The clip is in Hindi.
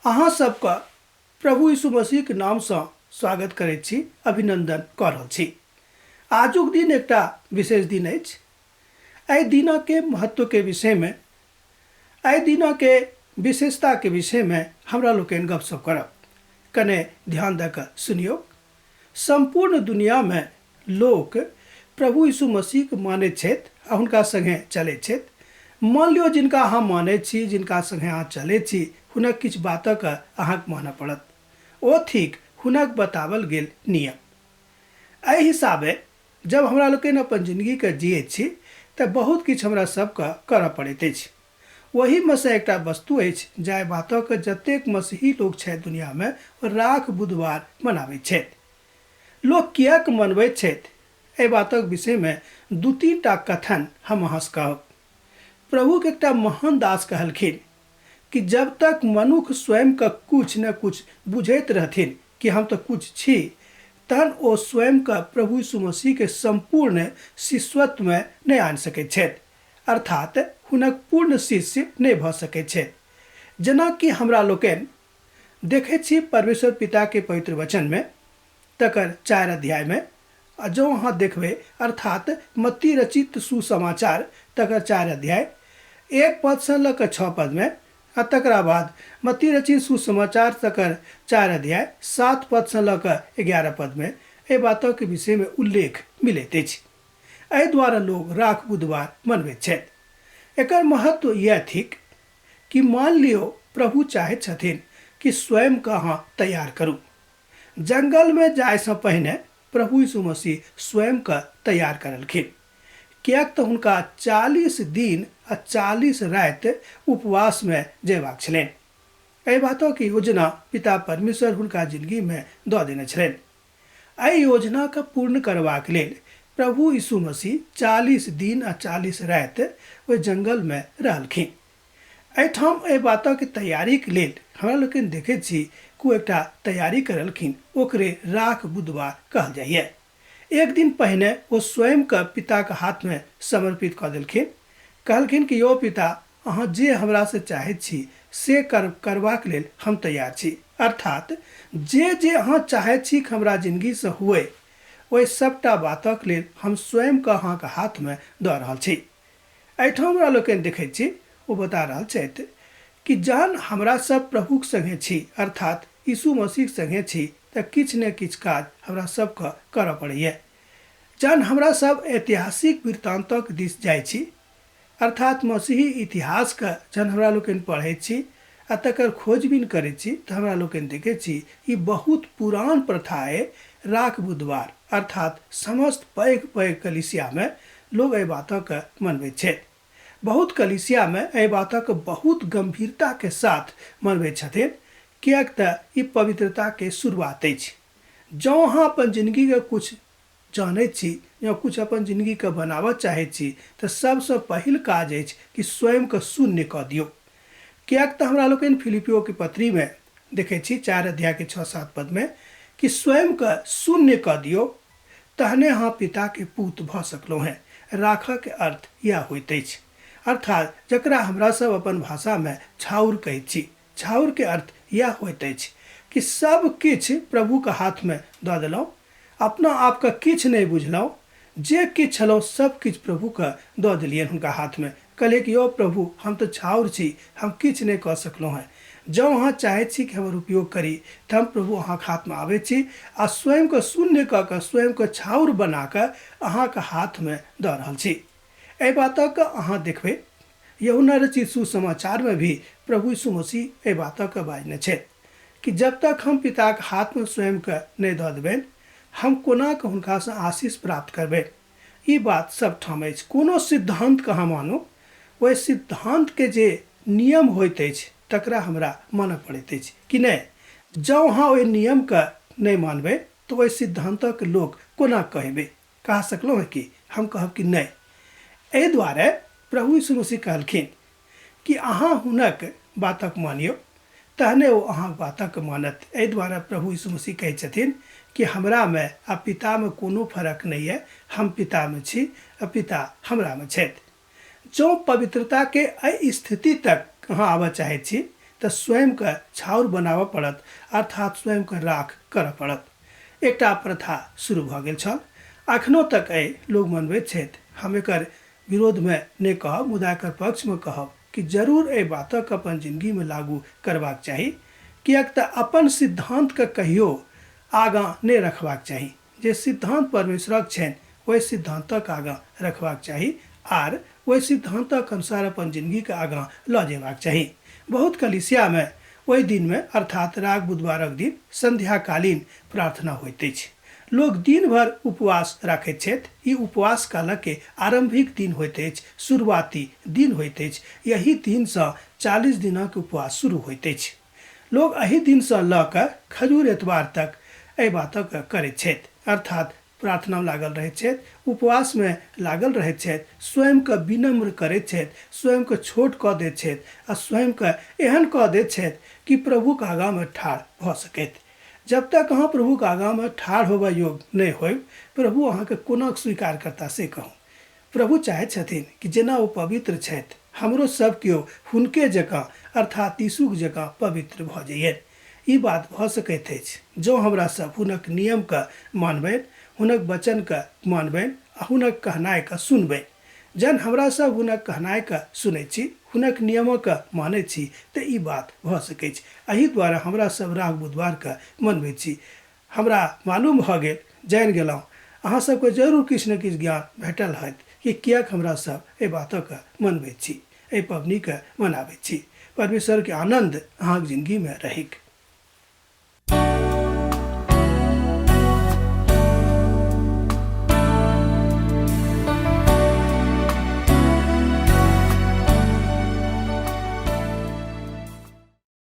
अहाँ सबके प्रभु यीशु मसीह के नाम से स्वागत करैत छी, अभिनंदन कऽ रहल छी। आजुक दिन एकटा विशेष दिन अछि। एहि दिनके महत्व के विषय में, एहि दिनके विशेषता के विषय में हमरा लोकनि गपशप करब। कने ध्यान दऽ कऽ सुनियौ। संपूर्ण दुनिया में लोक प्रभु यीशु मसीह के मानैत छथि आ हुनका संगे चलैत छथि। मान लियो जिनका अहाँ मानैत छी, जिनका संगे अहाँ चलैत छी, हुनक किछु बातक अहाँके मानऽ पड़त। ओ थिक हुनक बतावल गेल नियम। एहि हिसाबे जब हमरा लोकनि अपन जिंदगी के जियैत छी तऽ बहुत किछु हमरा सबके करऽ पड़ैत अछि। वही में से एकटा वस्तु अछि जाहि बातक जतेक मसीही लोग छथि दुनिया में राख बुधवार मनाबैत छथि। लोग किएक मनबैत छथि, एहि बातक विषय में दू तीन टा कथन हम अहाँ से कहब। प्रभु के एकटा महान दास कहलखिन कि जब तक मनुख स्वयं का कुछ न कुछ बुझैत रहथिन कि हम तो कुछ छी, तहन ओ स्वयं का प्रभु यीशु मसीह के संपूर्ण शिष्यत्व में नहीं आनि सकैत छथि, अर्थात हुनक पूर्ण शिष्य नहीं भऽ सकैत छथि। जेना कि हमरा लोकनि देखैत छी परमेश्वर पिता के पवित्र वचन में तकर 4 अध्याय में, जो अहाँ देखबै अर्थात मत्ती रचित सुसमाचार तकर 4 अध्याय 1 पद से लऽ कऽ 6 पद में, आ तकरा बाद मत्ती रचित सुसमाचार तकर 4 अध्याय 7 पद से लऽ कऽ 11 पद में एहि बातों के विषय में उल्लेख मिलैत अछि। एहि द्वारा लोग राख बुधवार मनबैत छथि। एकर महत्व यह थिक कि मान लियो प्रभु चाहैत छथिन कि स्वयं का अहाँ तैयार करू। जंगल में जाय से पहिने प्रभु यीशु मसीह स्वयं का तैयार करलखिन, किएक तऽ हुनका 40 दिन आ 40 राति उपवास में जयबाक छलनि। एहि बातों की योजना पिता परमेश्वर हुनका जिंदगी में दऽ देने छलनि। एहि योजना के पूर्ण करबाक लेल प्रभु यीशु मसीह 40 दिन आ 40 राति ओहि जंगल में रहलखिन। एहिठाम एहि बातों के तैयारी के लेल हमरा लोकनि देखैत छी कि एकटा तैयारी करलखिन, ओकरे राख बुधवार कहल जाइए। एक दिन पहिने वो स्वयं का पिता के हाथ में समर्पित कऽ देलखिन। कहलखिन कि यो पिता, अहाँ जे हमरा से चाहैत छी से करबाक लेल हम तैयार छी, अर्थात जे जे अहाँ चाहैत छी कि हमरा जिंदगी से हुए, ओहि सबटा बातक लेल हम स्वयं का अहाँ के हाथ में दऽ रहल छी। एहिठाम हमरा लोकनि देखैत छी वो बता रहल छथि कि जहन हमरा सब प्रभु के संगे छी, अर्थात यीशु मसीह के संगे छी, तऽ किछु ने किछु काज हमरा सबके करऽ पड़ैए। जहन हमरा सब ऐतिहासिक वृत्तांतक दिस जाइ छी, अर्थात मसीही इतिहास के जहन हमरा लोकनि पढ़ैत छी आ तकर खोजबीन करैत छी, तऽ हमरा लोकनि देखैत छी ई बहुत पुरान प्रथा है। राख बुधवार अर्थात समस्त पैघ पैघ कलिसिया में लोग एहि बातक मनबैत छथि। बहुत कलिसिया में एहि बातक बहुत गंभीरता के साथ मनबैत छथिन, किएक तऽ ई पवित्रता के शुरुआत अछि। जँ अहाँ अपन जिंदगी के कुछ जानैत छी या कुछ अपन जिंदगी के बनाबऽ चाहैत छी, तऽ सबसे पहिल काज अछि कि स्वयं के शून्य कऽ दियौ। किएक तऽ हमरा लोकनि फिलिपियो के पत्री में देखैत छी 4 अध्याय के 6-7 पद में कि स्वयं के शून्य कऽ दियौ, तहने अहाँ पिता के पूत भऽ सकलहुँ हैं। राखऽ के अर्थ यह होइत अछि, अर्थात जकरा हमरा सब अपन भाषा में छाउर कहैत छी। छाउर के अर्थ यह होइत अछि कि सब किछु प्रभु के हाथ में दऽ देलहुँ, अपना आप के किछु नहीं बुझलहुँ, जे किछु छलहुँ सब किछु प्रभु के दऽ देलियनि हुनका हाथ में। कहलिए कि यो प्रभु, हम तो छाउर छी, हम किछु नहीं कऽ सकलहुँ हैं। जँ अहाँ चाहैत छी कि हमर उपयोग करी, तऽ हम प्रभु अहाँ के हाथ में आबैत छी आ स्वयं के शून्य कऽ के, स्वयं के छाउर बना के अहाँ के हाथ में दऽ रहल छी। एहि बातक अहाँ देखबै यूहन्ना रचित सुसमाचार में भी प्रभु यीशु मसीह एहि बातक बाजने छै कि जब तक हम पिता के हाथ में स्वयं के नहीं दऽ देबनि, हम कोना के हुनका से आशीष प्राप्त करबै। ई बात सब ठाम अछि। कोनो सिद्धांत के अहाँ मानू, ओहि सिद्धांत के जे नियम होइत अछि तकरा हमरा मानऽ पड़ैत अछि कि नहीं। जँ अहाँ ओहि नियम के नहीं मानबै तऽ ओहि सिद्धांतक लोक कोना कहबै। कह सकलहुँ हैं कि हम कहब कि नहीं। एहि दुआरे प्रभु यीशु मसीह कहलखिन कि अहाँ हुनक बातक मानियौ, तहने ओ अहाँ बातक मानत। एहि दुआरे प्रभु यीशु मसीह कहै छथिन कि हमरा में आ पिता में कोनो फर्क नहीं है। हम पिता में छी आ पिता हमरा में छथि। जो पवित्रता के एहि स्थिति तक अहाँ आबऽ चाहैत छी, तऽ स्वयंके छाउर बनाबऽ पड़त, अर्थात स्वयंके राख करऽ पड़त। एकटा प्रथा शुरू भऽ गेल छल। अखनो तक लोग मनबैत छथि। हम एकर विरोधमे नहि कहब, मुदा एकर पक्षमे कहब कि जरूर बातक अपन जिंदगीमे लागू करबाक चाही, किएक तऽ अपन सिद्धांतके कहियो आगाँ नहि रखबाक चाही। जे सिद्धांत परमेश्वरक छनि ओहि सिद्धांतक आगाँ रखबाक चाही आर ओहि सिद्धांतक अनुसार अपन जिंदगीके आगाँ लऽ जेबाक चाही। बहुत कलीसियामे ओहि दिनमे अर्थात राग बुधवारक दिन संध्याकालीन प्रार्थना होइत अछि। लोग दिन भर उपवास रखैत छथि। ई उपवास कालके आरंभिक दिन होइत अछि, शुरुआती दिन होइत अछि। यही दिनसँ 40 दिनक उपवास शुरू होइत अछि। लोग एहि दिनसँ लऽ कऽ खजूर एतबार तक एहि बातक करैत छथि, अर्थात प्रार्थना लागल रहैत छथि, उपवासमे लागल रहैत छथि, स्वयंके विनम्र करैत छथि, स्वयंके छोट कऽ दैत छथि आ स्वयंके एहन कऽ दैत छथि कि प्रभुके आगाँमे ठाढ़ भऽ सकैत। जब तक अहाँ प्रभुके आगाँमे ठाढ़ होबऽ योग्य नहि होयब, प्रभु अहाँके कोना स्वीकार करता से कहूँ। प्रभु चाहैत छथिन कि जेना ओ पवित्र छथि, हमरो सब केओ हुनके जकाँ अर्थात यीशुके जकाँ पवित्र भऽ जाइए। ई बात भऽ सकैत अछि जँ हमरा सब हुनक नियमके मानबनि, हुनक वचनके मानबनि आ हुनक कहनाइके सुनबनि। जहन हमरा सब हुनक कहनाइके सुनै छी, हुनक नियमके मानै छी, तऽ ई बात भऽ सकै छै। एहि दुआरे हमरा सब राग बुधवारके मनबै छी। हमरा मालूम भऽ गेल, जानि गेलहुँ, अहाँ सबके जरूर किछु ने किछु ज्ञान भेटल होत कि किएक हमरा सब एहि बातके मनबै छी, एहि पबनीके मनाबै छी। परमेश्वरके आनन्द अहाँके जिन्दगीमे रहैक।